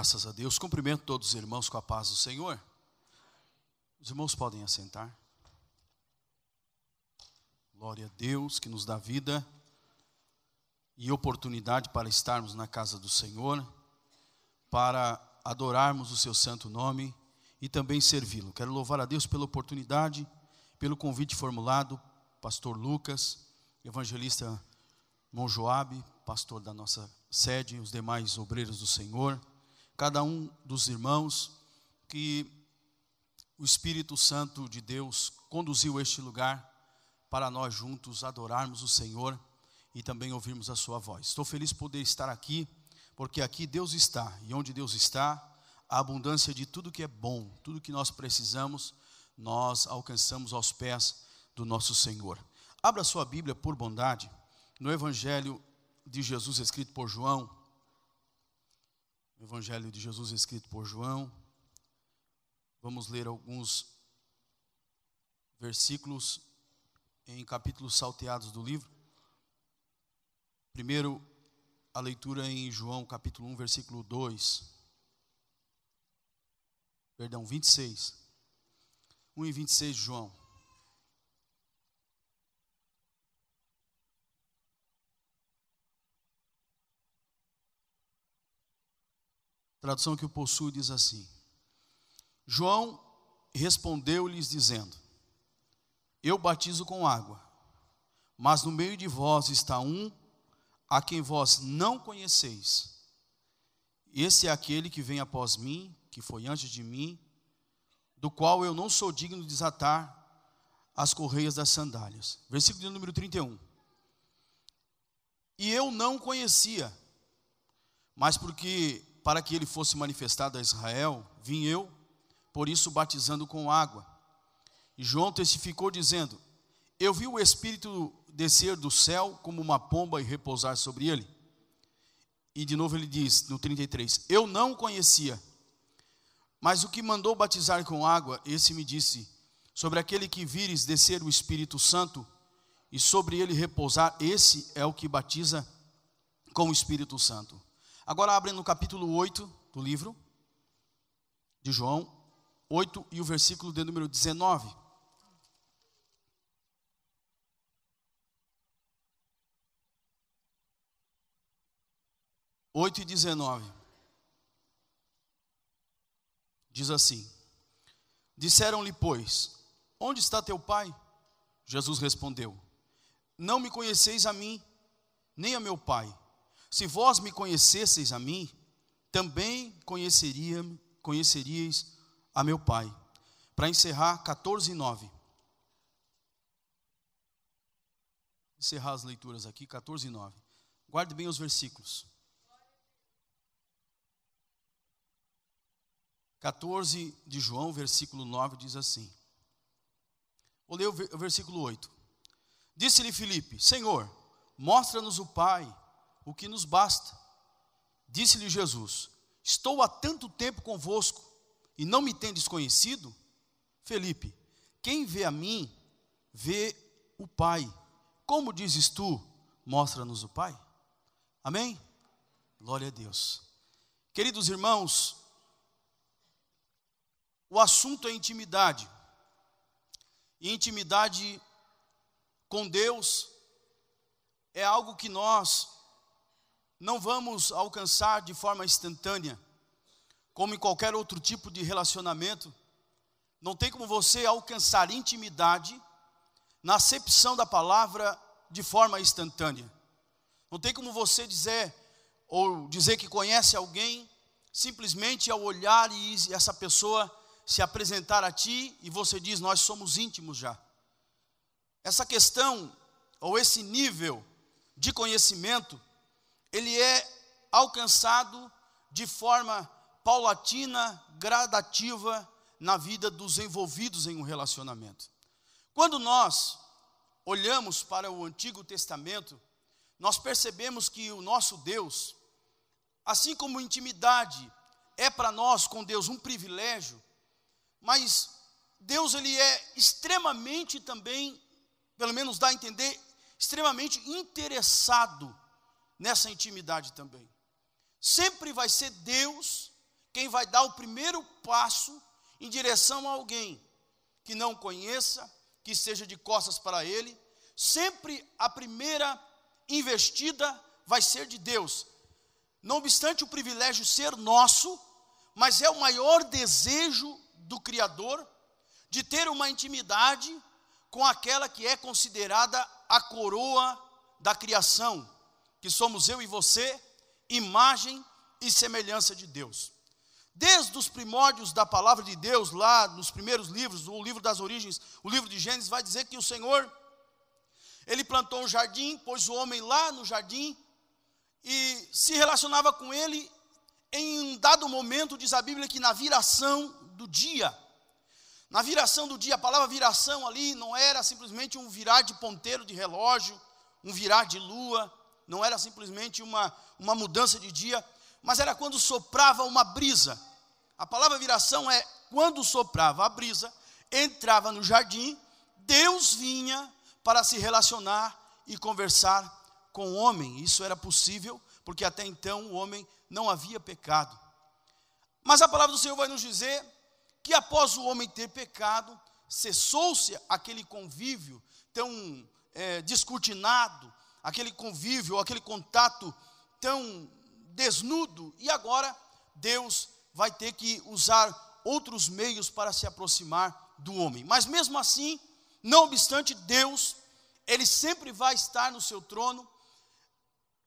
Graças a Deus. Cumprimento todos os irmãos com a paz do Senhor. Os irmãos podem assentar. Glória a Deus que nos dá vida e oportunidade para estarmos na casa do Senhor, para adorarmos o seu santo nome e também servi-lo. Quero louvar a Deus pela oportunidade, pelo convite formulado, pastor Lucas, evangelista irmão Joabe, pastor da nossa sede, os demais obreiros do Senhor, cada um dos irmãos que o Espírito Santo de Deus conduziu este lugar para nós juntos adorarmos o Senhor e também ouvirmos a sua voz. Estou feliz por poder estar aqui, porque aqui Deus está, e onde Deus está, a abundância de tudo que é bom, tudo que nós precisamos, nós alcançamos aos pés do nosso Senhor. Abra sua Bíblia por bondade, no Evangelho de Jesus escrito por João. Evangelho de Jesus escrito por João. Vamos ler alguns versículos em capítulos salteados do livro. Primeiro, a leitura em João capítulo 1, versículo 26. 1 e 26 de João. A tradução que eu possuo diz assim: João respondeu-lhes dizendo: Eu batizo com água, mas no meio de vós está um a quem vós não conheceis. Esse é aquele que vem após mim, que foi antes de mim, do qual eu não sou digno de desatar as correias das sandálias. Versículo de número 31. E eu não conhecia, mas para que ele fosse manifestado a Israel, vim eu, por isso batizando com água. E João testificou dizendo: Eu vi o Espírito descer do céu como uma pomba e repousar sobre ele. E de novo ele diz no 33: Eu não conhecia, mas o que mandou batizar com água, esse me disse: Sobre aquele que vires descer o Espírito Santo e sobre ele repousar, esse é o que batiza com o Espírito Santo. Agora abrem no capítulo 8 do livro de João, 8 e o versículo de número 19. Oito e 19. Diz assim: Disseram-lhe, pois, onde está teu pai? Jesus respondeu: Não me conheceis a mim, nem a meu pai. Se vós me conhecesseis a mim, também conheceríeis a meu pai. Para encerrar, 14:9. Encerrar as leituras aqui, 14:9. Guarde bem os versículos. 14 de João, versículo 9, diz assim. Vou ler o versículo 8. Disse-lhe Filipe: Senhor, mostra-nos o Pai, o que nos basta. Disse-lhe Jesus: Estou há tanto tempo convosco, e não me tendes conhecido? Filipe: Quem vê a mim, vê o Pai. Como dizes tu, mostra-nos o Pai? Amém? Glória a Deus. Queridos irmãos, o assunto é intimidade. E intimidade com Deus é algo que nós não vamos alcançar de forma instantânea, como em qualquer outro tipo de relacionamento. Não tem como você alcançar intimidade na acepção da palavra de forma instantânea. Não tem como você dizer que conhece alguém simplesmente ao olhar e essa pessoa se apresentar a ti e você diz: nós somos íntimos já. Essa questão ou esse nível de conhecimento, ele é alcançado de forma paulatina, gradativa na vida dos envolvidos em um relacionamento. Quando nós olhamos para o Antigo Testamento, nós percebemos que o nosso Deus, assim como intimidade é para nós com Deus um privilégio, mas Deus ele é extremamente também, pelo menos dá a entender, extremamente interessado nessa intimidade também. Sempre vai ser Deus quem vai dar o primeiro passo em direção a alguém que não conheça, que esteja de costas para ele, sempre a primeira investida vai ser de Deus. Não obstante o privilégio ser nosso, mas é o maior desejo do Criador de ter uma intimidade com aquela que é considerada a coroa da criação, que somos eu e você, imagem e semelhança de Deus. Desde os primórdios da palavra de Deus, lá nos primeiros livros, o livro das origens, o livro de Gênesis, vai dizer que o Senhor, ele plantou um jardim, pôs o homem lá no jardim, e se relacionava com ele em um dado momento, diz a Bíblia, que na viração do dia. Na viração do dia, a palavra viração ali não era simplesmente um virar de ponteiro de relógio, um virar de lua, não era simplesmente uma mudança de dia, mas era quando soprava uma brisa. A palavra viração é quando soprava a brisa, entrava no jardim, Deus vinha para se relacionar e conversar com o homem. Isso era possível, porque até então o homem não havia pecado. Mas a palavra do Senhor vai nos dizer que após o homem ter pecado, cessou-se aquele convívio tão descortinado, aquele convívio, aquele contato tão desnudo, e agora Deus vai ter que usar outros meios para se aproximar do homem. Mas mesmo assim, não obstante, Deus, ele sempre vai estar no seu trono,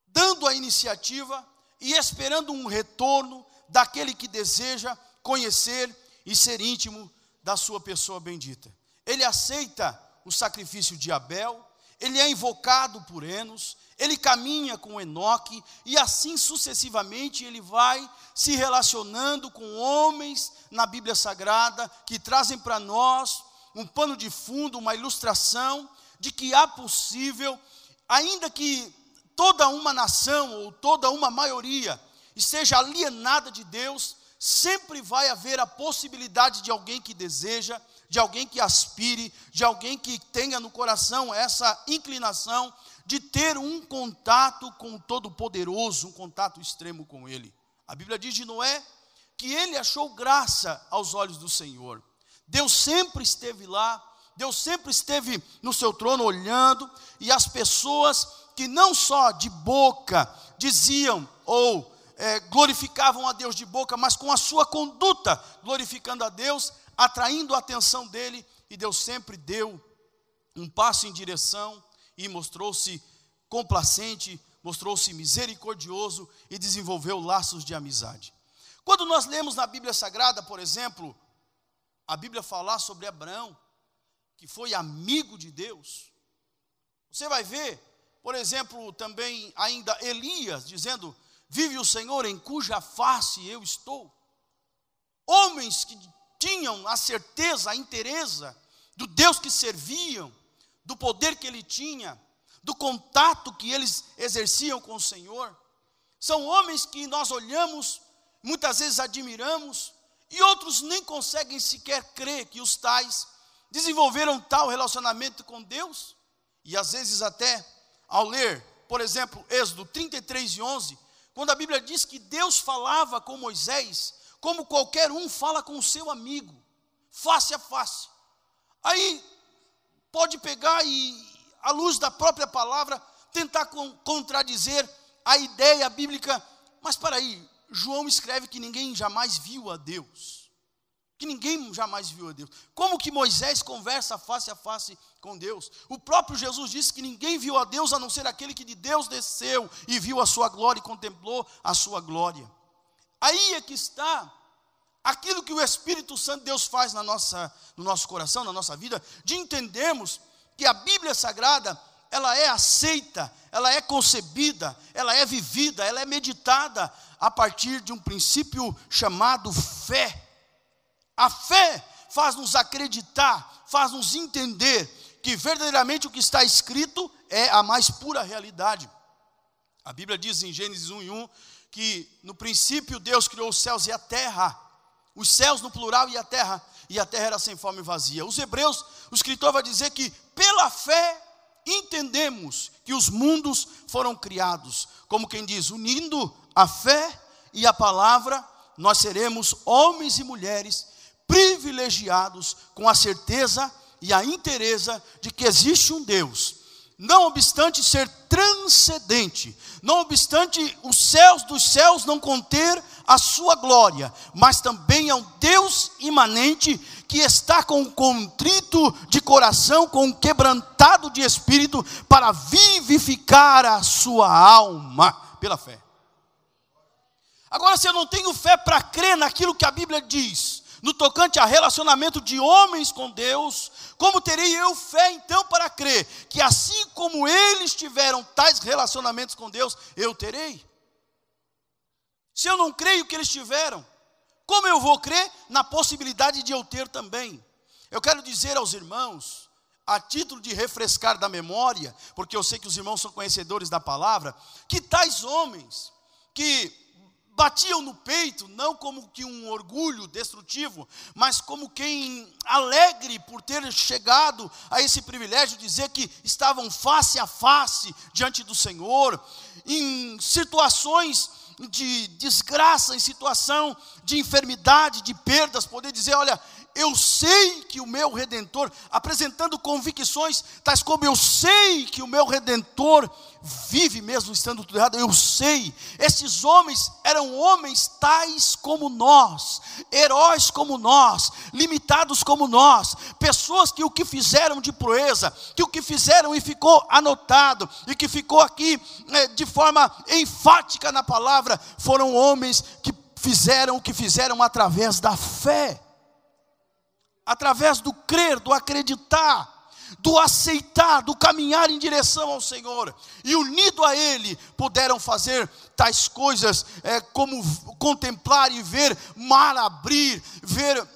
dando a iniciativa e esperando um retorno daquele que deseja conhecer e ser íntimo da sua pessoa bendita. Ele aceita o sacrifício de Abel, ele é invocado por Enos, ele caminha com Enoque, e assim sucessivamente ele vai se relacionando com homens na Bíblia Sagrada, que trazem para nós um pano de fundo, uma ilustração de que há possível, ainda que toda uma nação ou toda uma maioria esteja alienada de Deus, sempre vai haver a possibilidade de alguém que deseja, de alguém que aspire, de alguém que tenha no coração essa inclinação de ter um contato com o Todo-Poderoso, um contato extremo com Ele. A Bíblia diz de Noé que ele achou graça aos olhos do Senhor. Deus sempre esteve lá, Deus sempre esteve no seu trono olhando, e as pessoas que não só de boca diziam ou glorificavam a Deus de boca, mas com a sua conduta glorificando a Deus, atraindo a atenção dele, e Deus sempre deu um passo em direção e mostrou-se complacente, mostrou-se misericordioso e desenvolveu laços de amizade. Quando nós lemos na Bíblia Sagrada, por exemplo, a Bíblia falar sobre Abraão, que foi amigo de Deus, você vai ver, por exemplo, também ainda Elias dizendo: vive o Senhor em cuja face eu estou. Homens que tinham a certeza, a inteireza do Deus que serviam, do poder que ele tinha, do contato que eles exerciam com o Senhor. São homens que nós olhamos, muitas vezes admiramos, e outros nem conseguem sequer crer que os tais desenvolveram tal relacionamento com Deus. E às vezes até ao ler, por exemplo, Êxodo 33:11, quando a Bíblia diz que Deus falava com Moisés como qualquer um fala com o seu amigo, face a face. Aí pode pegar e, à luz da própria palavra, tentar contradizer a ideia bíblica. Mas para aí, João escreve que ninguém jamais viu a Deus. Que ninguém jamais viu a Deus. Como que Moisés conversa face a face com Deus? O próprio Jesus disse que ninguém viu a Deus a não ser aquele que de Deus desceu e viu a sua glória e contemplou a sua glória. Aí é que está aquilo que o Espírito Santo de Deus faz no nosso coração, na nossa vida, de entendermos que a Bíblia Sagrada, ela é aceita, ela é concebida, ela é vivida, ela é meditada a partir de um princípio chamado fé. A fé faz-nos acreditar, faz-nos entender que verdadeiramente o que está escrito é a mais pura realidade. A Bíblia diz em Gênesis 1:1 que no princípio Deus criou os céus e a terra, os céus no plural e a terra era sem forma e vazia. Os Hebreus, o escritor vai dizer que pela fé entendemos que os mundos foram criados, como quem diz, unindo a fé e a palavra, nós seremos homens e mulheres privilegiados com a certeza e a inteireza de que existe um Deus, não obstante ser transcendente, não obstante os céus dos céus não conter a sua glória, mas também é um Deus imanente que está com um contrito de coração, com um quebrantado de espírito, para vivificar a sua alma pela fé. Agora, se eu não tenho fé para crer naquilo que a Bíblia diz, no tocante a relacionamento de homens com Deus, como terei eu fé então para crer que assim como eles tiveram tais relacionamentos com Deus, eu terei? Se eu não creio que eles tiveram, como eu vou crer na possibilidade de eu ter também? Eu quero dizer aos irmãos, a título de refrescar da memória, porque eu sei que os irmãos são conhecedores da palavra, que tais homens que batiam no peito, não como que um orgulho destrutivo, mas como quem alegre por ter chegado a esse privilégio, dizer que estavam face a face diante do Senhor, em situações de desgraça, em situação de enfermidade, de perdas, poder dizer, olha, eu sei que o meu Redentor, apresentando convicções, tais como eu sei que o meu Redentor vive mesmo estando tudo errado, eu sei. Esses homens eram homens tais como nós, heróis como nós, limitados como nós, pessoas que o que fizeram de proeza, que o que fizeram e ficou anotado, e que ficou aqui de forma enfática na palavra, foram homens que fizeram o que fizeram através da fé, através do crer, do acreditar, do aceitar, do caminhar em direção ao Senhor, e unido a Ele, puderam fazer tais coisas, como contemplar e ver mar abrir, ver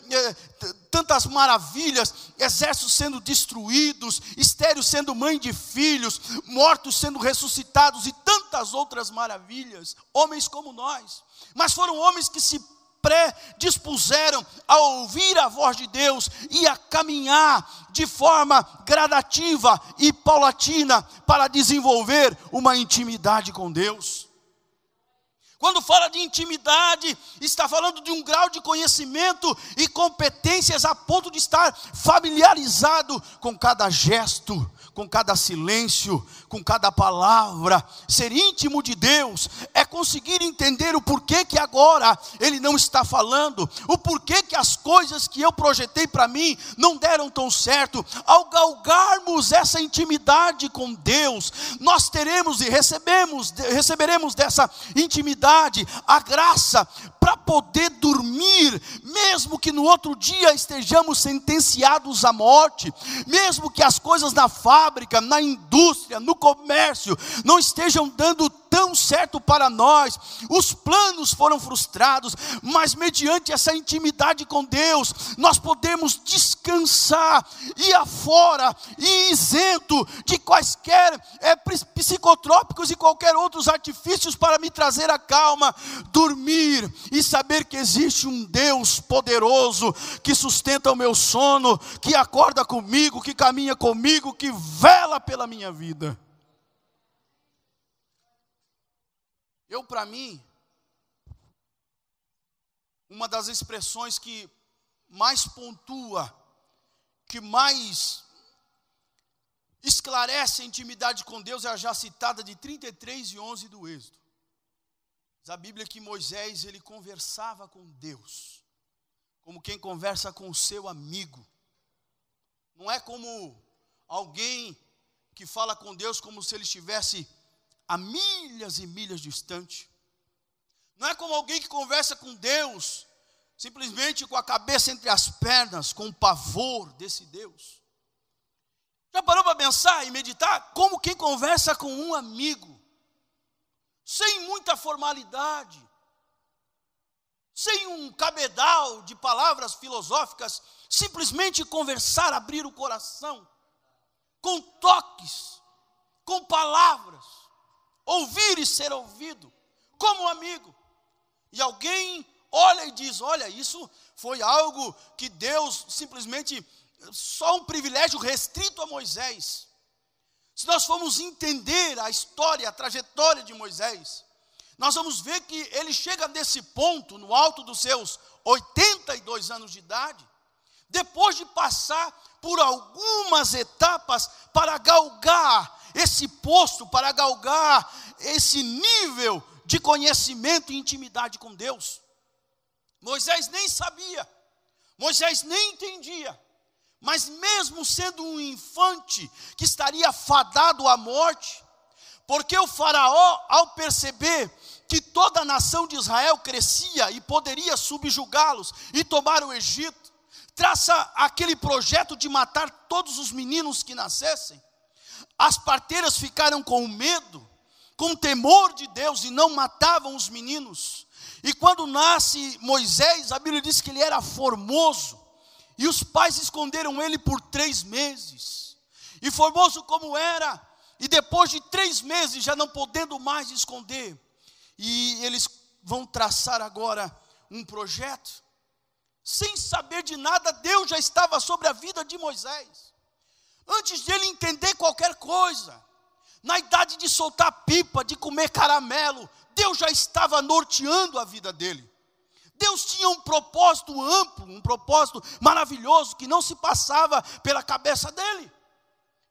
tantas maravilhas, exércitos sendo destruídos, estéreos sendo mãe de filhos, mortos sendo ressuscitados, e tantas outras maravilhas, homens como nós, mas foram homens que se predispuseram a ouvir a voz de Deus e a caminhar de forma gradativa e paulatina para desenvolver uma intimidade com Deus. Quando fala de intimidade, está falando de um grau de conhecimento e competências a ponto de estar familiarizado com cada gesto, com cada silêncio, com cada palavra. Ser íntimo de Deus é conseguir entender o porquê que agora Ele não está falando, o porquê que as coisas que eu projetei para mim não deram tão certo. Ao galgarmos essa intimidade com Deus, nós teremos e receberemos dessa intimidade a graça para poder dormir, mesmo que no outro dia estejamos sentenciados à morte, mesmo que as coisas na fábrica, na indústria, no comércio não estejam dando tão certo para nós, os planos foram frustrados, mas mediante essa intimidade com Deus, nós podemos descansar, ir afora, e isento de quaisquer psicotrópicos e qualquer outros artifícios para me trazer a calma, dormir e saber que existe um Deus poderoso, que sustenta o meu sono, que acorda comigo, que caminha comigo, que vela pela minha vida. Para mim, uma das expressões que mais pontua, que mais esclarece a intimidade com Deus, é a já citada de 33:11 do Êxodo. Diz a Bíblia que Moisés, ele conversava com Deus, como quem conversa com o seu amigo. Não é como alguém que fala com Deus como se ele estivesse a milhas e milhas distante. Não é como alguém que conversa com Deus simplesmente com a cabeça entre as pernas, com pavor desse Deus. Já parou para pensar e meditar como quem conversa com um amigo, sem muita formalidade, sem um cabedal de palavras filosóficas, simplesmente conversar, abrir o coração, com toques, com palavras, ouvir e ser ouvido, como um amigo. E alguém olha e diz, olha, isso foi algo que Deus simplesmente, só um privilégio restrito a Moisés. Se nós formos entender a história, a trajetória de Moisés, nós vamos ver que ele chega nesse ponto, no alto dos seus 82 anos de idade, depois de passar por algumas etapas para galgar esse posto, para galgar esse nível de conhecimento e intimidade com Deus. Moisés nem sabia, Moisés nem entendia, mas mesmo sendo um infante que estaria fadado à morte, porque o faraó, ao perceber que toda a nação de Israel crescia e poderia subjugá-los e tomar o Egito, traça aquele projeto de matar todos os meninos que nascessem. As parteiras ficaram com medo, com temor de Deus, e não matavam os meninos. E quando nasce Moisés, a Bíblia diz que ele era formoso, e os pais esconderam ele por 3 meses. E formoso como era, e depois de 3 meses, já não podendo mais esconder, e eles vão traçar agora um projeto. Sem saber de nada, Deus já estava sobre a vida de Moisés. Antes de ele entender qualquer coisa, na idade de soltar pipa, de comer caramelo, Deus já estava norteando a vida dele. Deus tinha um propósito amplo, um propósito maravilhoso, que não se passava pela cabeça dele.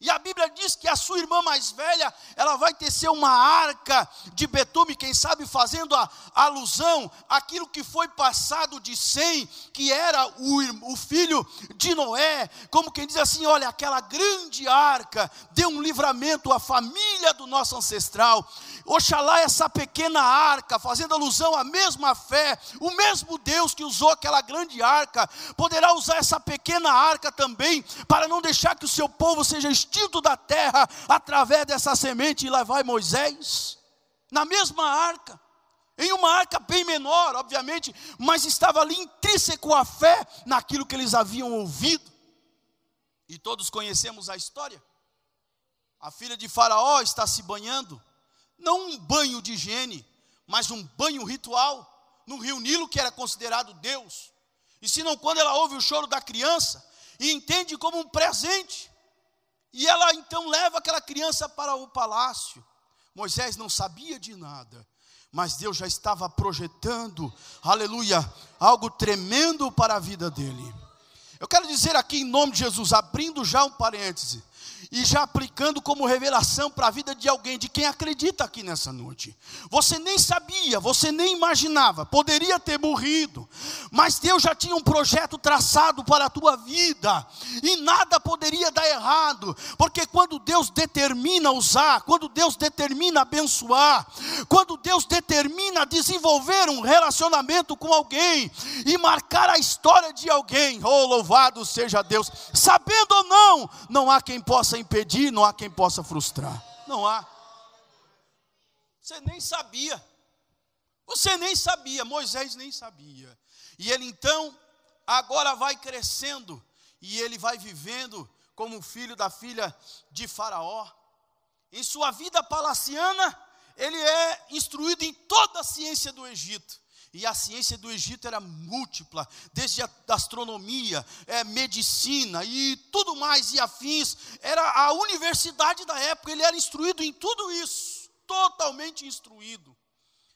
E a Bíblia diz que a sua irmã mais velha, ela vai tecer uma arca de betume, quem sabe fazendo a alusão àquilo que foi passado de Sem, que era o filho de Noé, como quem diz assim, olha, aquela grande arca deu um livramento à família do nosso ancestral. Oxalá essa pequena arca, fazendo alusão à mesma fé, o mesmo Deus que usou aquela grande arca, poderá usar essa pequena arca também, para não deixar que o seu povo seja extinto da terra, através dessa semente. E lá vai Moisés, na mesma arca, em uma arca bem menor, obviamente, mas estava ali intrínseco a fé, naquilo que eles haviam ouvido. E todos conhecemos a história. A filha de Faraó está se banhando, não um banho de higiene, mas um banho ritual, no rio Nilo, que era considerado Deus. E se não, quando ela ouve o choro da criança, e entende como um presente, e ela então leva aquela criança para o palácio. Moisés não sabia de nada, mas Deus já estava projetando, aleluia, algo tremendo para a vida dele. Eu quero dizer aqui em nome de Jesus, abrindo já um parêntese, e já aplicando como revelação para a vida de alguém, de quem acredita aqui nessa noite. Você nem sabia, você nem imaginava, poderia ter morrido, mas Deus já tinha um projeto traçado para a tua vida, e nada poderia dar errado, porque quando Deus determina usar, quando Deus determina abençoar, quando Deus determina desenvolver um relacionamento com alguém, e marcar a história de alguém, oh, louvado seja Deus, sabendo ou não, não há quem possa impedir, não há quem possa frustrar, não há. Você nem sabia, Moisés nem sabia, e ele então, agora vai crescendo, e ele vai vivendo como filho da filha de Faraó. Em sua vida palaciana, ele é instruído em toda a ciência do Egito. E a ciência do Egito era múltipla, desde a astronomia, medicina e tudo mais e afins. Era a universidade da época, ele era instruído em tudo isso, totalmente instruído.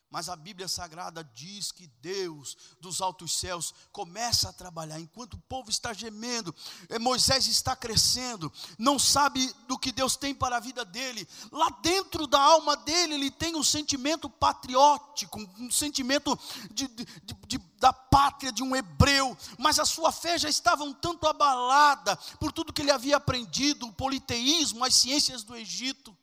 Mas a Bíblia Sagrada diz que Deus dos altos céus começa a trabalhar, enquanto o povo está gemendo, Moisés está crescendo, não sabe do que Deus tem para a vida dele. Lá dentro da alma dele, ele tem um sentimento patriótico, um sentimento da pátria de um hebreu, mas a sua fé já estava um tanto abalada, por tudo que ele havia aprendido, o politeísmo, as ciências do Egito.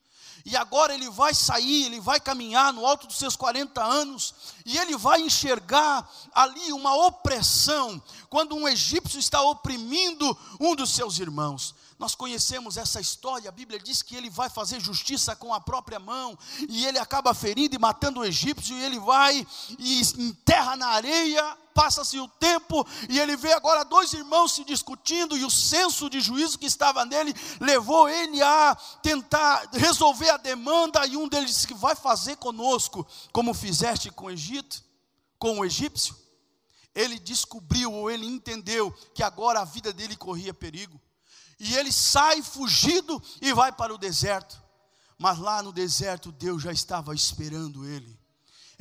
E agora ele vai sair, ele vai caminhar no alto dos seus 40 anos, e ele vai enxergar ali uma opressão, quando um egípcio está oprimindo um dos seus irmãos. Nós conhecemos essa história, a Bíblia diz que ele vai fazer justiça com a própria mão, e ele acaba ferindo e matando o egípcio, e ele vai e enterra na areia. Passa-se o tempo, e ele vê agora 2 irmãos se discutindo, e o senso de juízo que estava nele, levou ele a tentar resolver a demanda, e um deles disse que vai fazer conosco, como fizeste com o Egito, com o egípcio. Ele descobriu, ou ele entendeu, que agora a vida dele corria perigo, e ele sai fugido, e vai para o deserto, mas lá no deserto, Deus já estava esperando ele.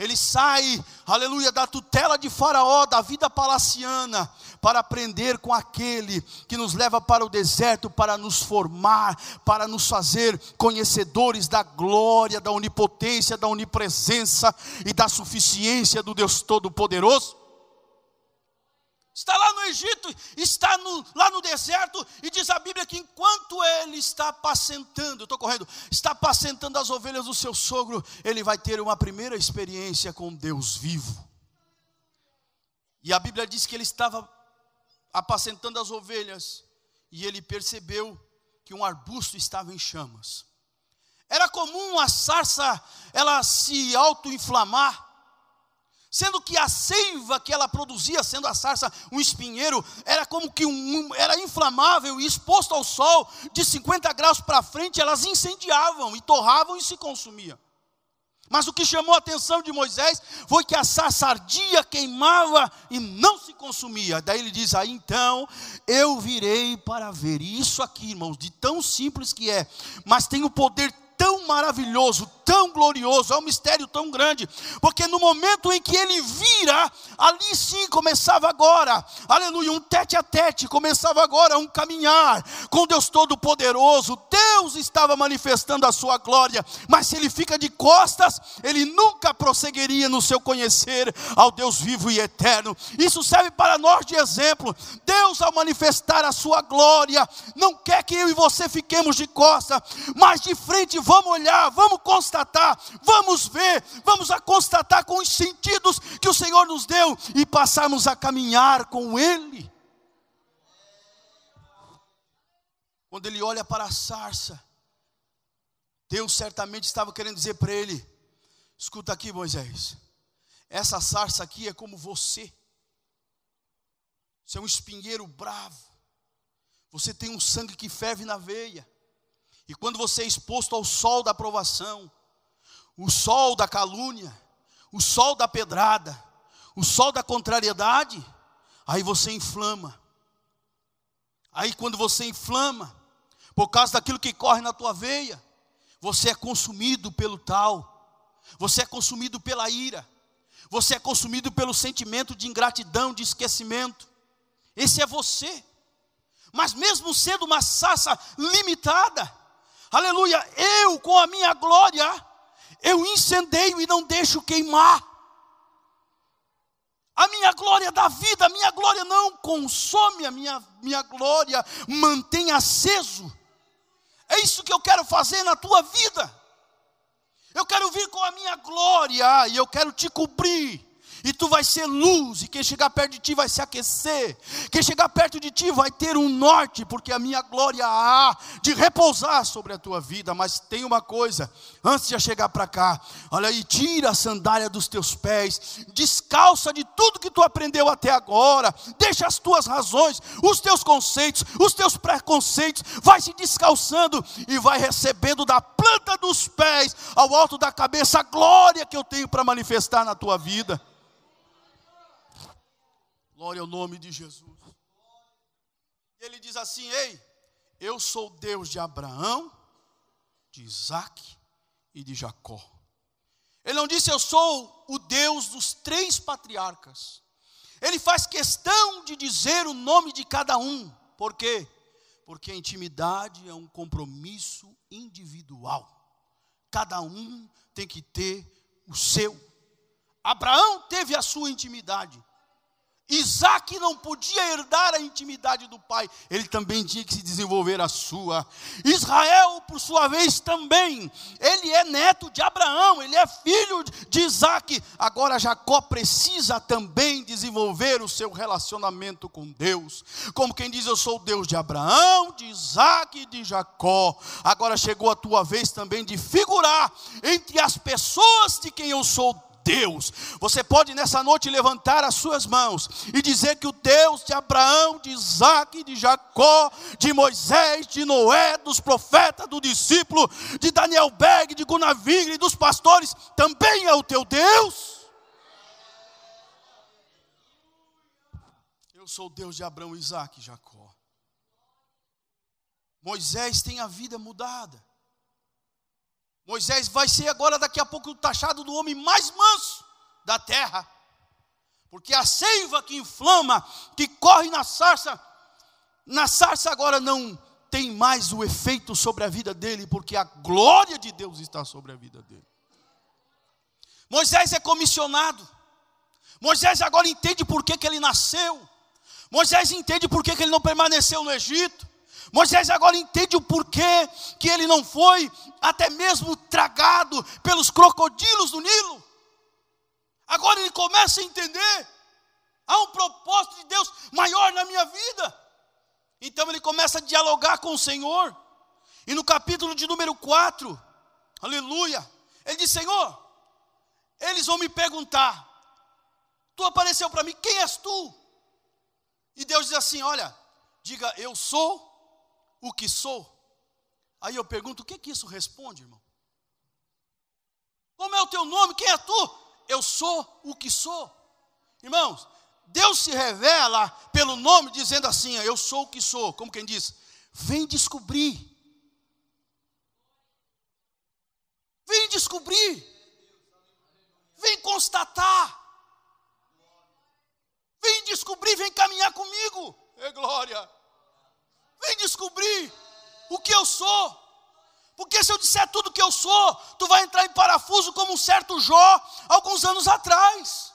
Ele sai, aleluia, da tutela de Faraó, da vida palaciana, para aprender com aquele que nos leva para o deserto, para nos formar, para nos fazer conhecedores da glória, da onipotência, da onipresença e da suficiência do Deus Todo-Poderoso. Está lá no Egito, está lá no deserto, e diz a Bíblia que enquanto ele está apacentando, está apacentando as ovelhas do seu sogro, ele vai ter uma primeira experiência com Deus vivo. E a Bíblia diz que ele estava apacentando as ovelhas, e ele percebeu que um arbusto estava em chamas. Era comum a sarça, ela se auto-inflamar, sendo que a seiva que ela produzia, sendo a sarça um espinheiro, era como que era inflamável, e exposto ao sol de 50 graus para frente, elas incendiavam e torravam e se consumiam. Mas o que chamou a atenção de Moisés foi que a sarça ardia, queimava e não se consumia. Daí ele diz, aí então eu virei para ver. E isso aqui, irmãos, de tão simples que é, mas tem o poder tão maravilhoso, tão glorioso, é um mistério tão grande, porque no momento em que ele vira, ali sim começava agora, aleluia, um tete a tete, começava agora um caminhar com Deus Todo-Poderoso. Deus estava manifestando a sua glória, mas se ele fica de costas, ele nunca prosseguiria no seu conhecer ao Deus vivo e eterno. Isso serve para nós de exemplo. Deus, ao manifestar a sua glória, não quer que eu e você fiquemos de costas, mas de frente. Vamos olhar, vamos constatar, vamos ver, vamos a constatar com os sentidos que o Senhor nos deu e passarmos a caminhar com Ele. Quando ele olha para a sarça, Deus certamente estava querendo dizer para ele, escuta aqui, Moisés, essa sarça aqui é como você é um espinheiro bravo, você tem um sangue que ferve na veia. E quando você é exposto ao sol da provação, o sol da calúnia, o sol da pedrada, o sol da contrariedade, aí você inflama. Aí quando você inflama, por causa daquilo que corre na tua veia, você é consumido pelo tal, você é consumido pela ira, você é consumido pelo sentimento de ingratidão, de esquecimento. Esse é você. Mas mesmo sendo uma sarça limitada, aleluia, eu com a minha glória, eu incendeio e não deixo queimar. A minha glória dá vida, a minha glória não consome, a minha glória mantém aceso. É isso que eu quero fazer na tua vida. Eu quero vir com a minha glória e eu quero te cobrir. E tu vai ser luz, e quem chegar perto de ti vai se aquecer. Quem chegar perto de ti vai ter um norte, porque a minha glória há de repousar sobre a tua vida. Mas tem uma coisa, antes de chegar para cá, olha aí, tira a sandália dos teus pés, descalça de tudo que tu aprendeu até agora, deixa as tuas razões, os teus conceitos, os teus preconceitos, vai se descalçando e vai recebendo da planta dos pés ao alto da cabeça a glória que eu tenho para manifestar na tua vida. Glória ao nome de Jesus. Ele diz assim, ei, eu sou Deus de Abraão, de Isaac e de Jacó. Ele não disse eu sou o Deus dos 3 patriarcas. Ele faz questão de dizer o nome de cada um. Por quê? Porque a intimidade é um compromisso individual. Cada um tem que ter o seu. Abraão teve a sua intimidade. Isaac não podia herdar a intimidade do pai, ele também tinha que se desenvolver a sua. Israel, por sua vez, também, ele é neto de Abraão, ele é filho de Isaac. Agora Jacó precisa também desenvolver o seu relacionamento com Deus. Como quem diz, eu sou o Deus de Abraão, de Isaac e de Jacó. Agora chegou a tua vez também de figurar entre as pessoas de quem eu sou Deus. Você pode nessa noite levantar as suas mãos e dizer que o Deus de Abraão, de Isaac, de Jacó, de Moisés, de Noé, dos profetas, do discípulo, de Daniel Berg, de Gunnar Wingre, dos pastores, também é o teu Deus. Eu sou o Deus de Abraão, Isaac e Jacó. Moisés tem a vida mudada. Moisés vai ser agora daqui a pouco taxado do homem mais manso. da terra. Porque a seiva que inflama, que corre na sarça agora não tem mais o efeito sobre a vida dele, porque a glória de Deus está sobre a vida dele. Moisés é comissionado. Moisés agora entende por que ele nasceu. Moisés entende por que ele não permaneceu no Egito. Moisés agora entende o porquê que ele não foi até mesmo tragado pelos crocodilos do Nilo. Agora ele começa a entender, há um propósito de Deus maior na minha vida. Então ele começa a dialogar com o Senhor. E no capítulo de número 4, aleluia, ele diz: Senhor, eles vão me perguntar, tu apareceu para mim, quem és tu? E Deus diz assim: olha, diga, eu sou o que sou. Aí eu pergunto, o que isso responde, irmão? Como é o teu nome? Quem é tu? Eu sou o que sou. Irmãos, Deus se revela pelo nome dizendo assim: eu sou o que sou. Como quem diz, vem descobrir. Vem descobrir. Vem constatar. Vem descobrir, vem caminhar comigo. É glória. Vem descobrir o que eu sou. Porque se eu disser tudo o que eu sou, tu vai entrar em parafuso como um certo Jó, alguns anos atrás.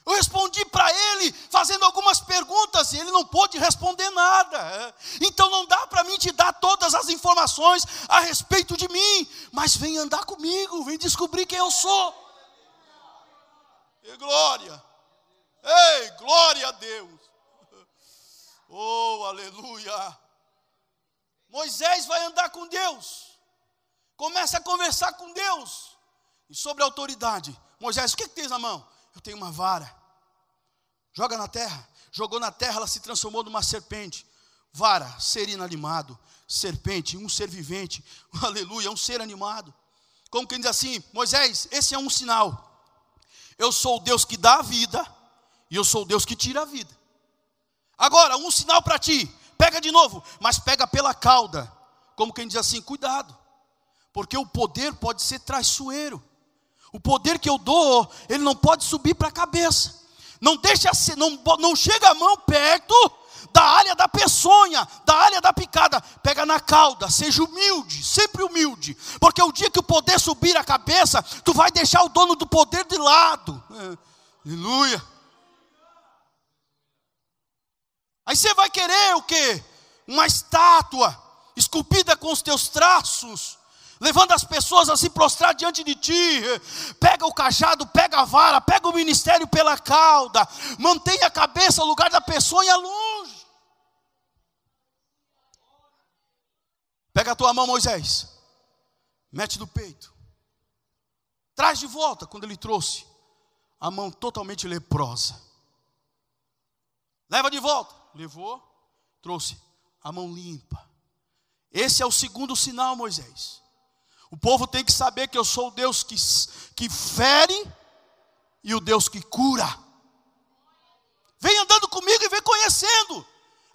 Eu respondi para ele, fazendo algumas perguntas, e ele não pôde responder nada. Então não dá para mim te dar todas as informações a respeito de mim. Mas vem andar comigo, vem descobrir quem eu sou. E glória. Ei, glória a Deus. Oh, aleluia. Moisés vai andar com Deus. Começa a conversar com Deus. E sobre a autoridade. Moisés, o que tens na mão? Eu tenho uma vara. Joga na terra. Jogou na terra, ela se transformou numa serpente. Vara, ser inanimado. Serpente, um ser vivente. Aleluia, um ser animado. Como quem diz assim: Moisés, esse é um sinal. Eu sou o Deus que dá a vida. E eu sou o Deus que tira a vida. Agora, um sinal para ti. Pega de novo, mas pega pela cauda. Como quem diz assim, cuidado. Porque o poder pode ser traiçoeiro. O poder que eu dou, ele não pode subir para a cabeça. Não deixa ser, não chega a mão perto da área da peçonha, da área da picada. Pega na cauda, seja humilde, sempre humilde. Porque o dia que o poder subir a cabeça, tu vai deixar o dono do poder de lado. Aleluia. Aí você vai querer o quê? Uma estátua esculpida com os teus traços, levando as pessoas a se prostrar diante de ti. Pega o cajado, pega a vara, pega o ministério pela cauda. Mantenha a cabeça no lugar da peçonha longe. Pega a tua mão, Moisés. Mete no peito. Traz de volta, quando ele trouxe a mão totalmente leprosa. Leva de volta. Levou, trouxe a mão limpa. Esse é o segundo sinal, Moisés. O povo tem que saber que eu sou o Deus que fere e o Deus que cura. Vem andando comigo e vem conhecendo.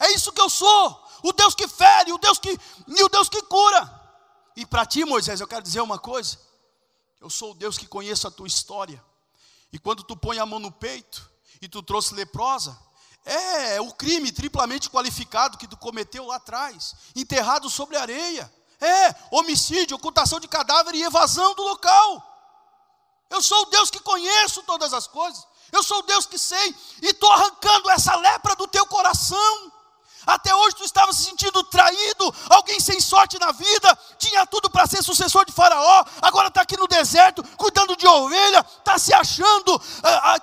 É isso que eu sou. O Deus que fere, e o Deus que cura. E para ti, Moisés, eu quero dizer uma coisa. Eu sou o Deus que conheço a tua história. E quando tu põe a mão no peito e tu trouxe leprosa, é o crime triplamente qualificado que tu cometeu lá atrás, enterrado sobre areia. Homicídio, ocultação de cadáver e evasão do local. Eu sou o Deus que conheço todas as coisas. Eu sou o Deus que sei. E estou arrancando essa lepra do teu coração. Até hoje tu estava se sentindo traído, alguém sem sorte na vida, tinha tudo para ser sucessor de Faraó, agora está aqui no deserto, cuidando de ovelha, está se achando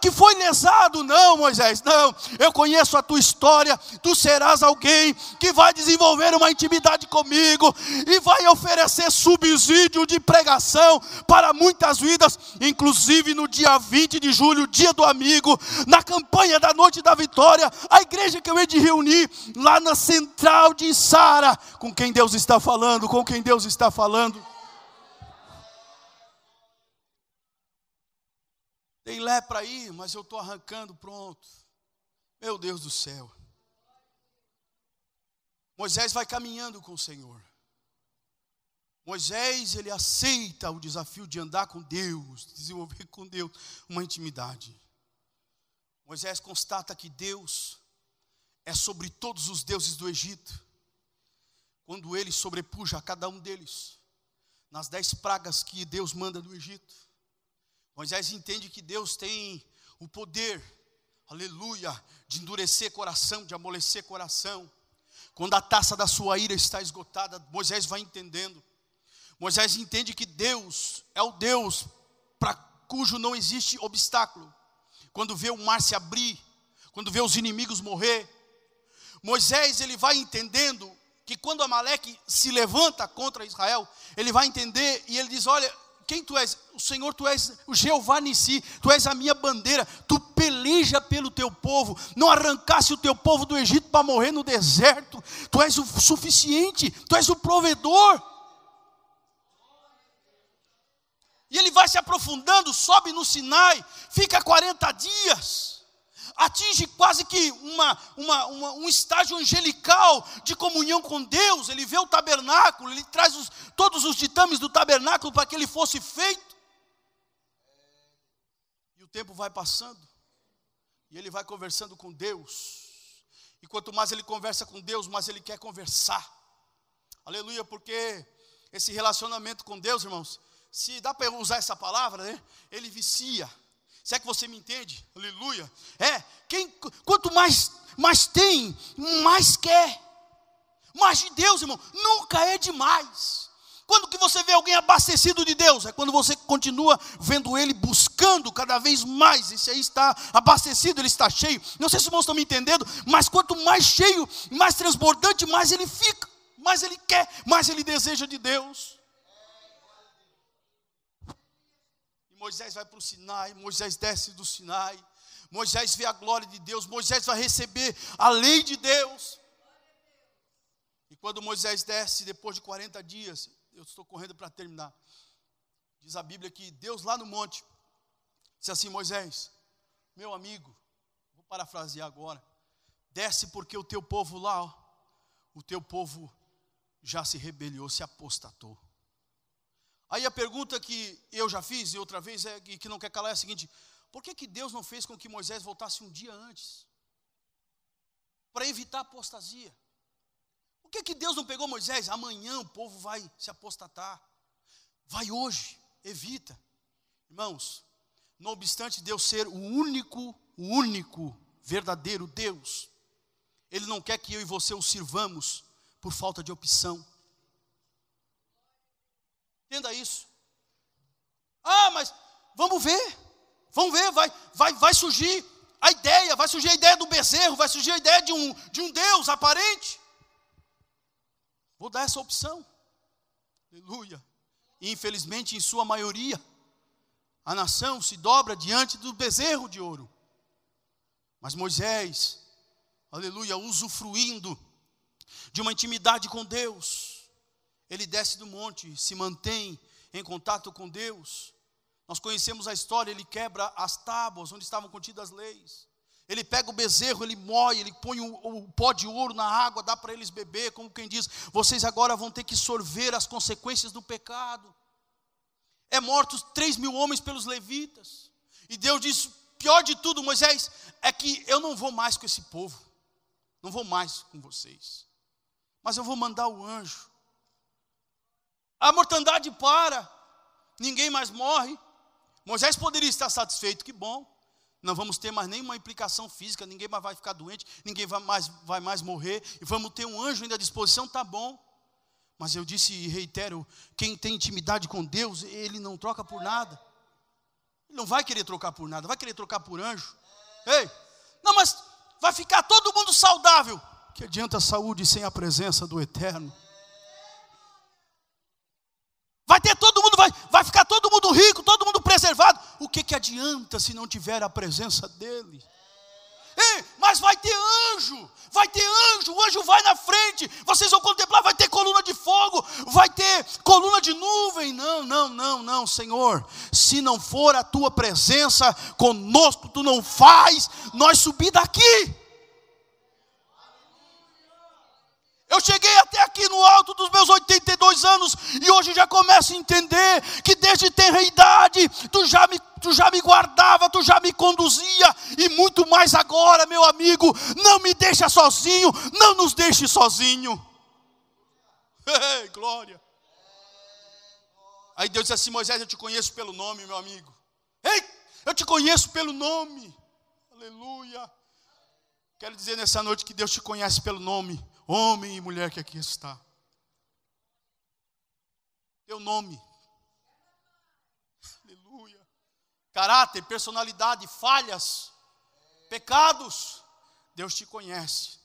que foi lesado. Não, Moisés, não, eu conheço a tua história, tu serás alguém que vai desenvolver uma intimidade comigo, e vai oferecer subsídio de pregação para muitas vidas, inclusive no dia 20 de julho, dia do amigo, na campanha da Noite da Vitória, a igreja que eu hei de reunir, lá na central de Sara. Com quem Deus está falando? Com quem Deus está falando? Tem lepra aí, mas eu estou arrancando, pronto. Meu Deus do céu. Moisés vai caminhando com o Senhor. Moisés, ele aceita o desafio de andar com Deus, desenvolver com Deus uma intimidade. Moisés constata que Deus é sobre todos os deuses do Egito, quando ele sobrepuja a cada um deles, nas 10 pragas que Deus manda do Egito. Moisés entende que Deus tem o poder, aleluia, de endurecer coração, de amolecer coração. Quando a taça da sua ira está esgotada, Moisés vai entendendo. Moisés entende que Deus é o Deus para cujo não existe obstáculo. Quando vê o mar se abrir, quando vê os inimigos morrer, Moisés, ele vai entendendo que quando Amaleque se levanta contra Israel, ele vai entender e ele diz: olha, quem tu és? O Senhor, tu és o Jeová Nissi, tu és a minha bandeira, tu peleja pelo teu povo, não arrancasse o teu povo do Egito para morrer no deserto, tu és o suficiente, tu és o provedor. E ele vai se aprofundando, sobe no Sinai, fica 40 dias, atinge quase que um estágio angelical de comunhão com Deus. Ele vê o tabernáculo, ele traz todos os ditames do tabernáculo para que ele fosse feito. E o tempo vai passando, e ele vai conversando com Deus. E quanto mais ele conversa com Deus, mais ele quer conversar. Aleluia, porque esse relacionamento com Deus, irmãos, se dá para usar essa palavra, né? Ele vicia. Se é que você me entende? Aleluia. Quanto mais tem, mais quer. Mais de Deus, irmão, nunca é demais. Quando que você vê alguém abastecido de Deus? É quando você continua vendo ele buscando cada vez mais. Esse aí está abastecido, ele está cheio. Não sei se os irmãos estão me entendendo, mas quanto mais cheio, mais transbordante, mais ele fica, mais ele quer, mais ele deseja de Deus. Moisés vai para o Sinai, Moisés desce do Sinai, Moisés vê a glória de Deus, Moisés vai receber a lei de Deus. E quando Moisés desce, depois de 40 dias, eu estou correndo para terminar, diz a Bíblia que Deus lá no monte, disse assim: Moisés, meu amigo, vou parafrasear agora, desce porque o teu povo lá, o teu povo já se rebeliou, se apostatou. Aí a pergunta que eu já fiz e outra vez e que não quer calar é a seguinte: por que Deus não fez com que Moisés voltasse um dia antes? Para evitar a apostasia. Por que Deus não pegou Moisés? Amanhã o povo vai se apostatar. Vai hoje, evita. Irmãos, não obstante Deus ser o único verdadeiro Deus, Ele não quer que eu e você o sirvamos por falta de opção. Entenda isso. Mas vamos ver, vai surgir a ideia do bezerro, vai surgir a ideia de um Deus aparente. Vou dar essa opção. Aleluia. E infelizmente, em sua maioria, a nação se dobra diante do bezerro de ouro. Mas Moisés, aleluia, usufruindo de uma intimidade com Deus, ele desce do monte, se mantém em contato com Deus. Nós conhecemos a história, ele quebra as tábuas onde estavam contidas as leis. Ele pega o bezerro, ele moe, ele põe o pó de ouro na água, dá para eles beber, como quem diz: vocês agora vão ter que sorver as consequências do pecado. Mortos 3.000 homens pelos levitas. E Deus diz: pior de tudo, Moisés, é que eu não vou mais com esse povo, não vou mais com vocês, mas eu vou mandar o anjo. A mortandade para, ninguém mais morre. Moisés poderia estar satisfeito, que bom, não vamos ter mais nenhuma implicação física, ninguém mais vai ficar doente, ninguém vai mais morrer, e vamos ter um anjo ainda à disposição, tá bom. Mas eu disse e reitero, quem tem intimidade com Deus, ele não troca por nada. Ele não vai querer trocar por nada, vai querer trocar por anjo. Ei, não, mas vai ficar todo mundo saudável. Que adianta a saúde sem a presença do Eterno? Vai ter todo mundo, vai ficar todo mundo rico, todo mundo preservado. O que adianta se não tiver a presença dele? Mas vai ter anjo, o anjo vai na frente, vocês vão contemplar, vai ter coluna de fogo, vai ter coluna de nuvem. Não, Senhor, se não for a tua presença conosco, tu não faz nós subir daqui. Eu cheguei até aqui no alto dos meus 82 anos, e hoje já começo a entender que desde tenra idade, tu já me guardava, tu já me conduzia, e muito mais agora, meu amigo, não me deixa sozinho, não nos deixe sozinho. Ei, glória. Aí Deus disse assim: Moisés, eu te conheço pelo nome, meu amigo. Ei, eu te conheço pelo nome. Aleluia. Quero dizer nessa noite que Deus te conhece pelo nome, homem e mulher que aqui está. Teu nome. Aleluia. Caráter, personalidade, falhas, pecados. Deus te conhece.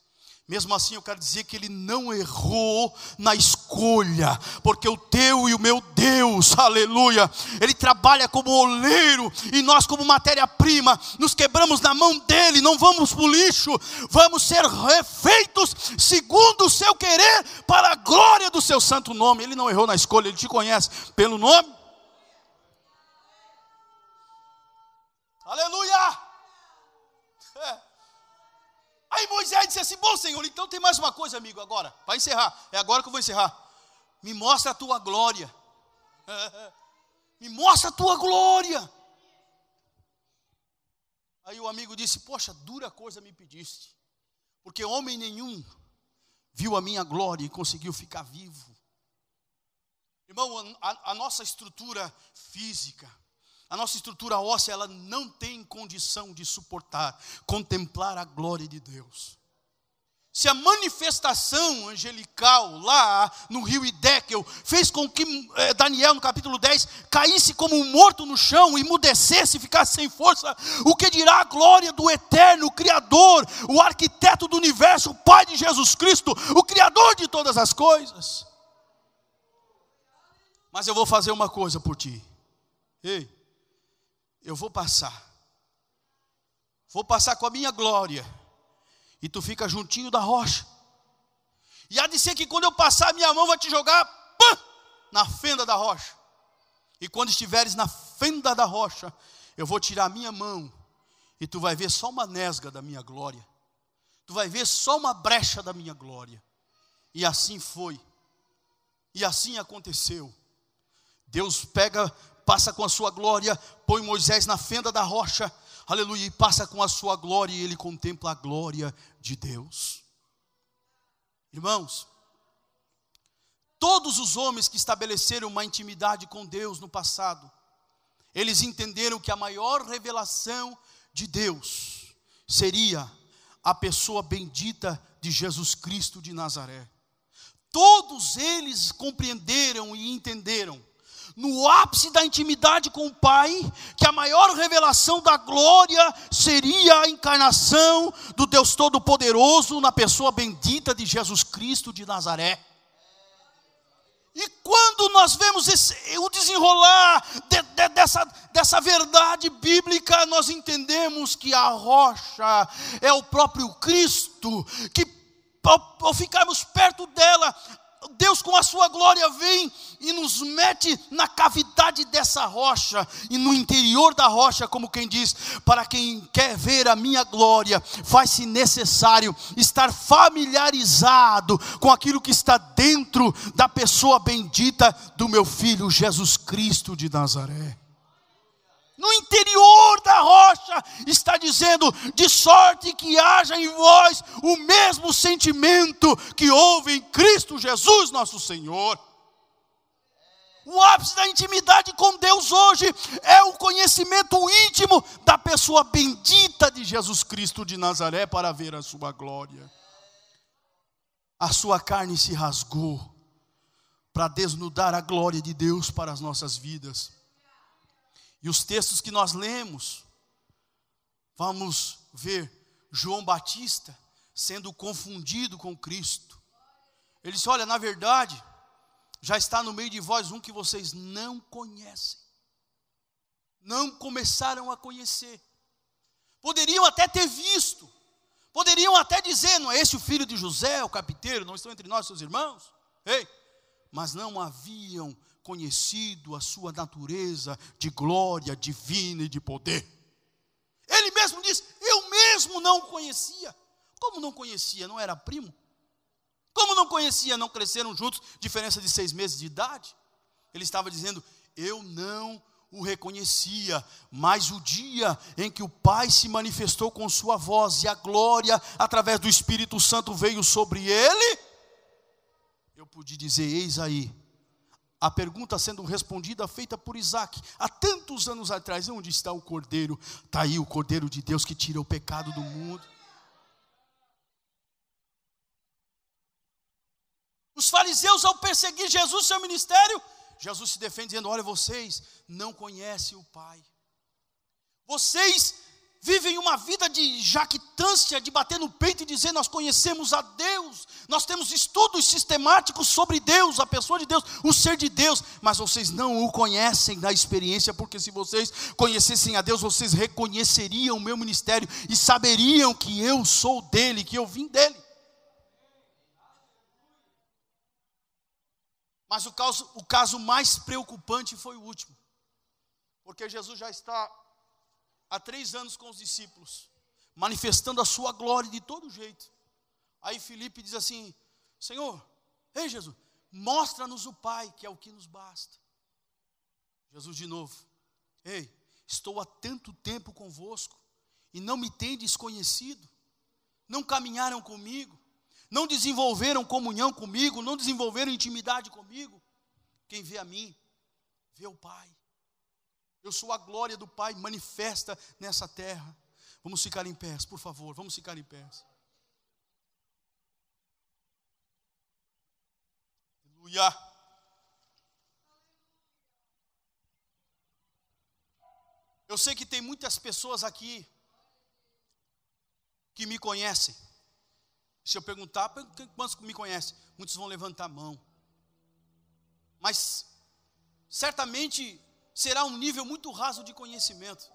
Mesmo assim eu quero dizer que Ele não errou na escolha, porque o teu e o meu Deus, aleluia, Ele trabalha como oleiro, e nós como matéria-prima, nos quebramos na mão dEle, não vamos para o lixo, vamos ser refeitos segundo o seu querer, para a glória do seu santo nome. Ele não errou na escolha, Ele te conhece pelo nome. Aleluia. Aí Moisés disse assim: bom, Senhor, então tem mais uma coisa, amigo, agora, para encerrar, é agora que eu vou encerrar. Me mostra a tua glória. Me mostra a tua glória. Aí o amigo disse: poxa, dura coisa me pediste, porque homem nenhum viu a minha glória e conseguiu ficar vivo. Irmão, a nossa estrutura física, a nossa estrutura óssea, ela não tem condição de suportar, contemplar a glória de Deus. Se a manifestação angelical lá no rio Hiddekel fez com que Daniel, no capítulo 10, caísse como um morto no chão, emudecesse, ficasse sem força, o que dirá a glória do eterno Criador, o arquiteto do universo, o Pai de Jesus Cristo, o Criador de todas as coisas? Mas eu vou fazer uma coisa por ti. Ei, eu vou passar com a minha glória, e tu fica juntinho da rocha, e há de ser que quando eu passar, a minha mão vai te jogar na fenda da rocha, e quando estiveres na fenda da rocha, eu vou tirar a minha mão, e tu vai ver só uma nesga da minha glória, tu vai ver só uma brecha da minha glória. E assim foi, e assim aconteceu. Deus passa com a sua glória, põe Moisés na fenda da rocha, aleluia, e passa com a sua glória, e ele contempla a glória de Deus. Irmãos, todos os homens que estabeleceram uma intimidade com Deus no passado, eles entenderam que a maior revelação de Deus seria a pessoa bendita de Jesus Cristo de Nazaré. Todos eles compreenderam e entenderam, no ápice da intimidade com o Pai, que a maior revelação da glória seria a encarnação do Deus Todo-Poderoso na pessoa bendita de Jesus Cristo de Nazaré. E quando nós vemos o desenrolar dessa verdade bíblica, nós entendemos que a rocha é o próprio Cristo, que ao ficarmos perto dela, Deus com a sua glória vem e nos mete na cavidade dessa rocha, e no interior da rocha, como quem diz: para quem quer ver a minha glória, faz-se necessário estar familiarizado com aquilo que está dentro da pessoa bendita do meu Filho Jesus Cristo de Nazaré. No interior da rocha está dizendo: de sorte que haja em vós o mesmo sentimento que houve em Cristo Jesus nosso Senhor. O ápice da intimidade com Deus hoje é o conhecimento íntimo da pessoa bendita de Jesus Cristo de Nazaré, para ver a sua glória. A sua carne se rasgou para desnudar a glória de Deus para as nossas vidas. E os textos que nós lemos, vamos ver João Batista sendo confundido com Cristo. Ele disse: olha, na verdade, já está no meio de vós um que vocês não conhecem, não começaram a conhecer. Poderiam até ter visto, poderiam até dizer: não é esse o filho de José, o carpinteiro, não estão entre nós seus irmãos? Ei, mas não haviam conhecido a sua natureza de glória divina e de poder. Ele mesmo diz: eu mesmo não conhecia. Como não conhecia? Não era primo? Como não conhecia? Não cresceram juntos, diferença de 6 meses de idade? Ele estava dizendo, eu não o reconhecia, mas o dia em que o Pai se manifestou com sua voz e a glória através do Espírito Santo veio sobre ele, eu pude dizer, eis aí, a pergunta sendo respondida, feita por Isaac, há tantos anos atrás, onde está o Cordeiro? Está aí o Cordeiro de Deus que tira o pecado do mundo. Os fariseus, ao perseguir Jesus, seu ministério, Jesus se defende dizendo, olha, vocês não conhecem o Pai. Vocês vivem uma vida de jactância, de bater no peito e dizer, nós conhecemos a Deus. Nós temos estudos sistemáticos sobre Deus, a pessoa de Deus, o ser de Deus. Mas vocês não o conhecem na experiência, porque se vocês conhecessem a Deus, vocês reconheceriam o meu ministério e saberiam que eu sou dele, que eu vim dele. Mas o caso mais preocupante foi o último. Porque Jesus já está há 3 anos com os discípulos, manifestando a sua glória de todo jeito. Aí Filipe diz assim, Senhor, ei Jesus, mostra-nos o Pai, que é o que nos basta. Jesus de novo, ei, estou há tanto tempo convosco, e não me tendes conhecido, não caminharam comigo, não desenvolveram comunhão comigo, não desenvolveram intimidade comigo. Quem vê a mim, vê o Pai. Eu sou a glória do Pai manifesta nessa terra. Vamos ficar em pés, por favor, vamos ficar em pés. Aleluia. Eu sei que tem muitas pessoas aqui que me conhecem. Se eu perguntar, quantos me conhecem? Muitos vão levantar a mão. Mas, certamente, será um nível muito raso de conhecimento.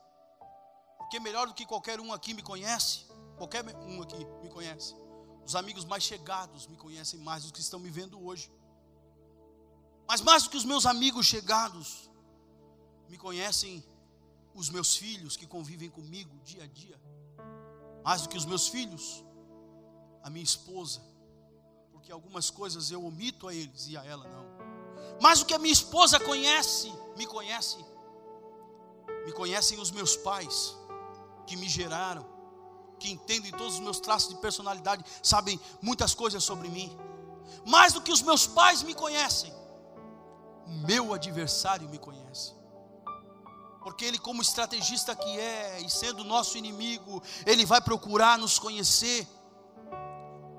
Porque melhor do que qualquer um aqui me conhece, qualquer um aqui me conhece. Os amigos mais chegados me conhecem mais do que estão me vendo hoje. Mas mais do que os meus amigos chegados, me conhecem os meus filhos que convivem comigo dia a dia. Mais do que os meus filhos, a minha esposa, porque algumas coisas eu omito a eles e a ela não. Mas o que a minha esposa conhece, me conhecem os meus pais, que me geraram, que entendem todos os meus traços de personalidade, sabem muitas coisas sobre mim. Mais do que os meus pais me conhecem, o meu adversário me conhece. Porque ele, como estrategista que é, e sendo nosso inimigo, ele vai procurar nos conhecer.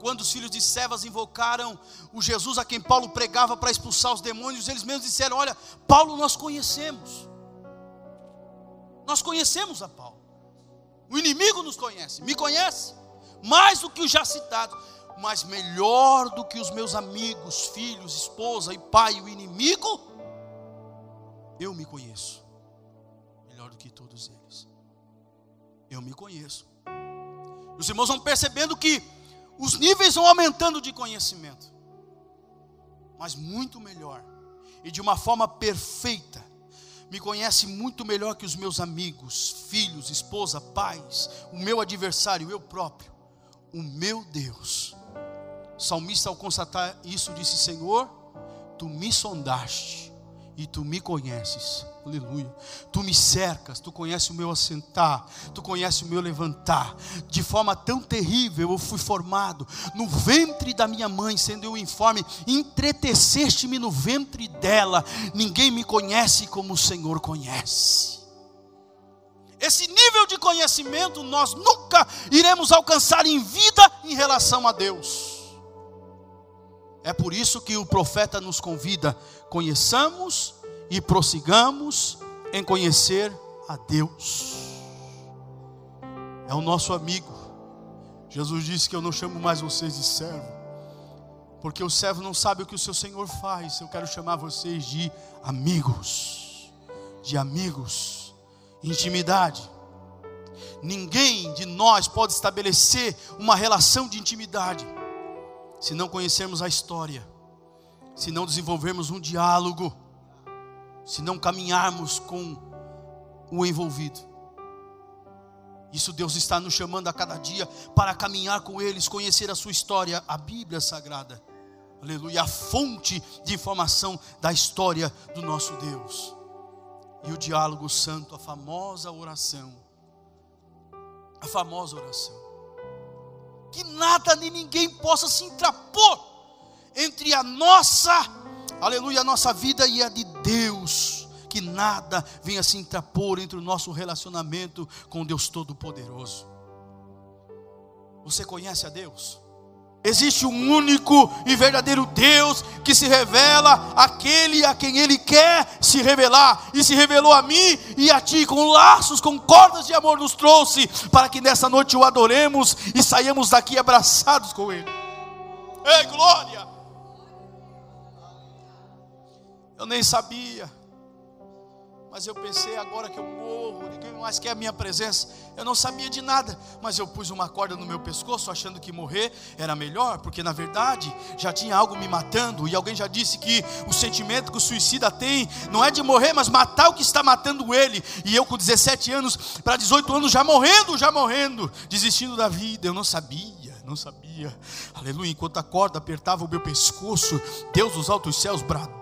Quando os filhos de Cefas invocaram o Jesus a quem Paulo pregava para expulsar os demônios, eles mesmos disseram, olha, Paulo nós conhecemos. Nós conhecemos a Paulo. O inimigo nos conhece, me conhece. Mais do que os já citados. Mas melhor do que os meus amigos, filhos, esposa e pai, o inimigo, eu me conheço. Melhor do que todos eles. Eu me conheço. Os irmãos vão percebendo que os níveis vão aumentando de conhecimento, mas muito melhor, e de uma forma perfeita, me conhece muito melhor que os meus amigos, filhos, esposa, pais, o meu adversário, eu próprio, o meu Deus. O salmista, ao constatar isso, disse, Senhor, Tu me sondaste, e Tu me conheces, aleluia, Tu me cercas, Tu conheces o meu assentar, Tu conheces o meu levantar, de forma tão terrível eu fui formado, no ventre da minha mãe, sendo eu informe, entreteceste-me no ventre dela, ninguém me conhece como o Senhor conhece. Esse nível de conhecimento nós nunca iremos alcançar em vida em relação a Deus. É por isso que o profeta nos convida, conheçamos e prossigamos em conhecer a Deus. É o nosso amigo. Jesus disse que eu não chamo mais vocês de servo, porque o servo não sabe o que o seu Senhor faz. Eu quero chamar vocês de amigos, intimidade. Ninguém de nós pode estabelecer uma relação de intimidade se não conhecermos a história, se não desenvolvermos um diálogo, se não caminharmos com o envolvido. Isso Deus está nos chamando a cada dia para caminhar com eles, conhecer a sua história, a Bíblia Sagrada. aleluia, a fonte de informação da história do nosso Deus. E o diálogo santo, a famosa oração. Que nada nem ninguém possa se intrapor entre a nossa, aleluia, a nossa vida e a de Deus. Que nada venha se intrapor entre o nosso relacionamento com Deus Todo-Poderoso. Você conhece a Deus? Existe um único e verdadeiro Deus que se revela àquele a quem Ele quer se revelar. E se revelou a mim e a ti, com laços, com cordas de amor nos trouxe, para que nessa noite o adoremos e saiamos daqui abraçados com Ele. Ei, glória! Eu nem sabia, mas eu pensei, agora que eu morro, ninguém mais quer a minha presença. Eu não sabia de nada, mas eu pus uma corda no meu pescoço, achando que morrer era melhor, porque na verdade já tinha algo me matando. E alguém já disse que o sentimento que o suicida tem não é de morrer, mas matar o que está matando ele. E eu com 17 anos para 18 anos já morrendo, desistindo da vida. Eu não sabia, aleluia. Enquanto a corda apertava o meu pescoço, Deus dos altos céus bradou,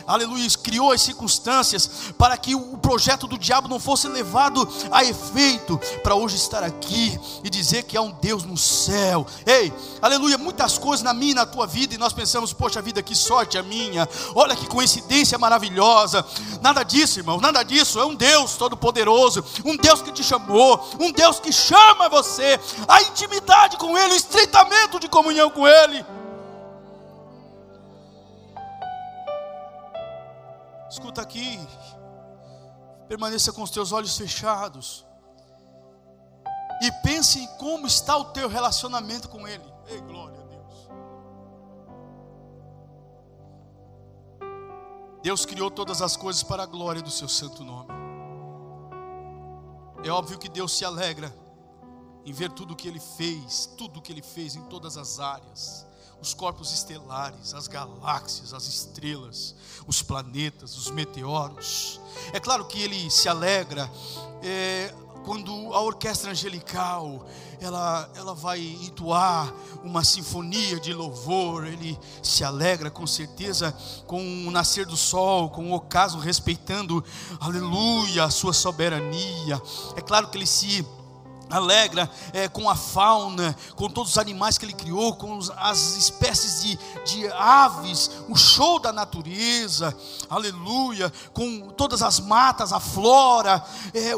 aleluia, criou as circunstâncias para que o projeto do diabo não fosse levado a efeito, para hoje estar aqui e dizer que há um Deus no céu. Ei, aleluia, muitas coisas na minha e na tua vida, e nós pensamos, poxa vida, que sorte a minha, olha que coincidência maravilhosa. Nada disso, irmão, nada disso. É um Deus todo-poderoso, um Deus que te chamou, um Deus que chama você a intimidade com Ele, o estreitamento de comunhão com Ele. Escuta aqui, permaneça com os teus olhos fechados e pense em como está o teu relacionamento com Ele. Ei, glória a Deus. Deus criou todas as coisas para a glória do seu santo nome. É óbvio que Deus se alegra em ver tudo o que Ele fez em todas as áreas. Os corpos estelares, as galáxias, as estrelas, os planetas, os meteoros. É claro que Ele se alegra quando a orquestra angelical ela vai entoar uma sinfonia de louvor. Ele se alegra com certeza com o nascer do sol, com o ocaso, respeitando, aleluia, a sua soberania. É claro que Ele se alegra com a fauna, com todos os animais que Ele criou, com as espécies de aves, o show da natureza, aleluia, com todas as matas, a flora,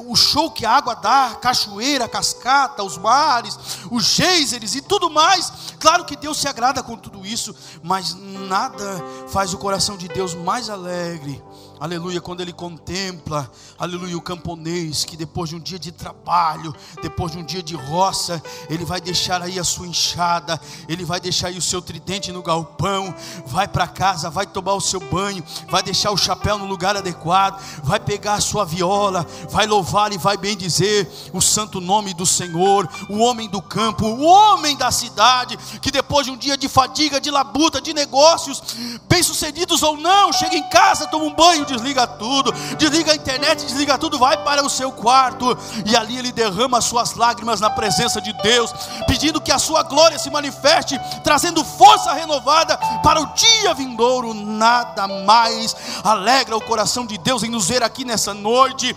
o show que a água dá, cachoeira, cascata, os mares, os geysers e tudo mais. Claro que Deus se agrada com tudo isso, mas nada faz o coração de Deus mais alegre, aleluia, quando Ele contempla, aleluia, o camponês que depois de um dia de trabalho, depois de um dia de roça, ele vai deixar aí a sua enxada, ele vai deixar aí o seu tridente no galpão, vai para casa, vai tomar o seu banho, vai deixar o chapéu no lugar adequado, vai pegar a sua viola, vai louvar e vai bendizer o santo nome do Senhor. O homem do campo, o homem da cidade, que depois de um dia de fadiga, de labuta, de negócios, bem sucedidos ou não, chega em casa, toma um banho, desliga tudo, desliga a internet, desliga tudo, vai para o seu quarto, e ali ele derrama as suas lágrimas na presença de Deus, pedindo que a sua glória se manifeste, trazendo força renovada para o dia vindouro. Nada mais alegra o coração de Deus em nos ver aqui nessa noite,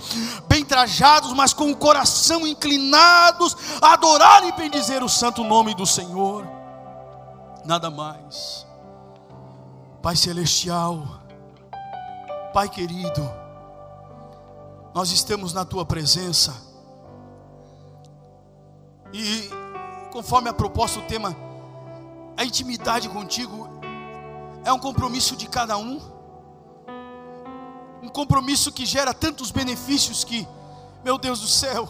bem trajados, mas com o coração inclinados a adorar e bendizer o santo nome do Senhor. Nada mais. Pai celestial, Pai querido, nós estamos na Tua presença, e conforme a proposta do tema, a intimidade contigo é um compromisso de cada um, um compromisso que gera tantos benefícios que, meu Deus do céu,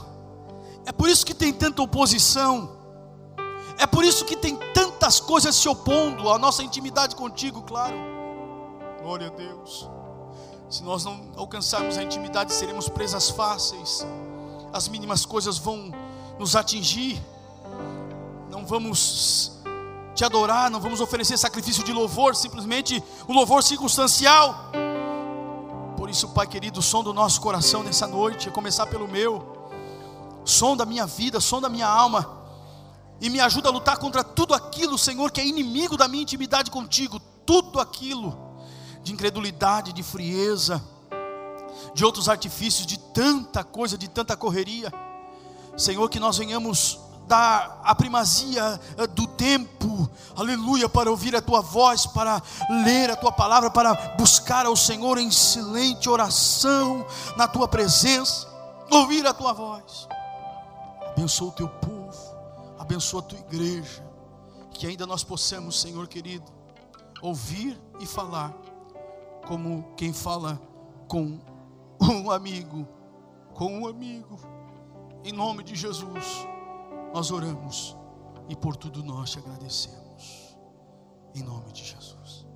é por isso que tem tanta oposição, é por isso que tem tantas coisas se opondo à nossa intimidade contigo. Claro, glória a Deus. Se nós não alcançarmos a intimidade, seremos presas fáceis. As mínimas coisas vão nos atingir. Não vamos te adorar, não vamos oferecer sacrifício de louvor, simplesmente um louvor circunstancial. Por isso, Pai querido, sonda o nosso coração nessa noite, a começar pelo meu. Sonda a minha vida, sonda a minha alma. e me ajuda a lutar contra tudo aquilo, Senhor, que é inimigo da minha intimidade contigo, tudo aquilo de incredulidade, de frieza, de outros artifícios, de tanta coisa, de tanta correria. Senhor, que nós venhamos dar a primazia do tempo, aleluia, para ouvir a Tua voz, para ler a Tua palavra, para buscar ao Senhor em silente oração, na Tua presença, ouvir a Tua voz. Abençoa o Teu povo, abençoa a Tua igreja, que ainda nós possamos, Senhor querido, ouvir e falar, como quem fala com um amigo, em nome de Jesus, nós oramos e por tudo nós te agradecemos, em nome de Jesus.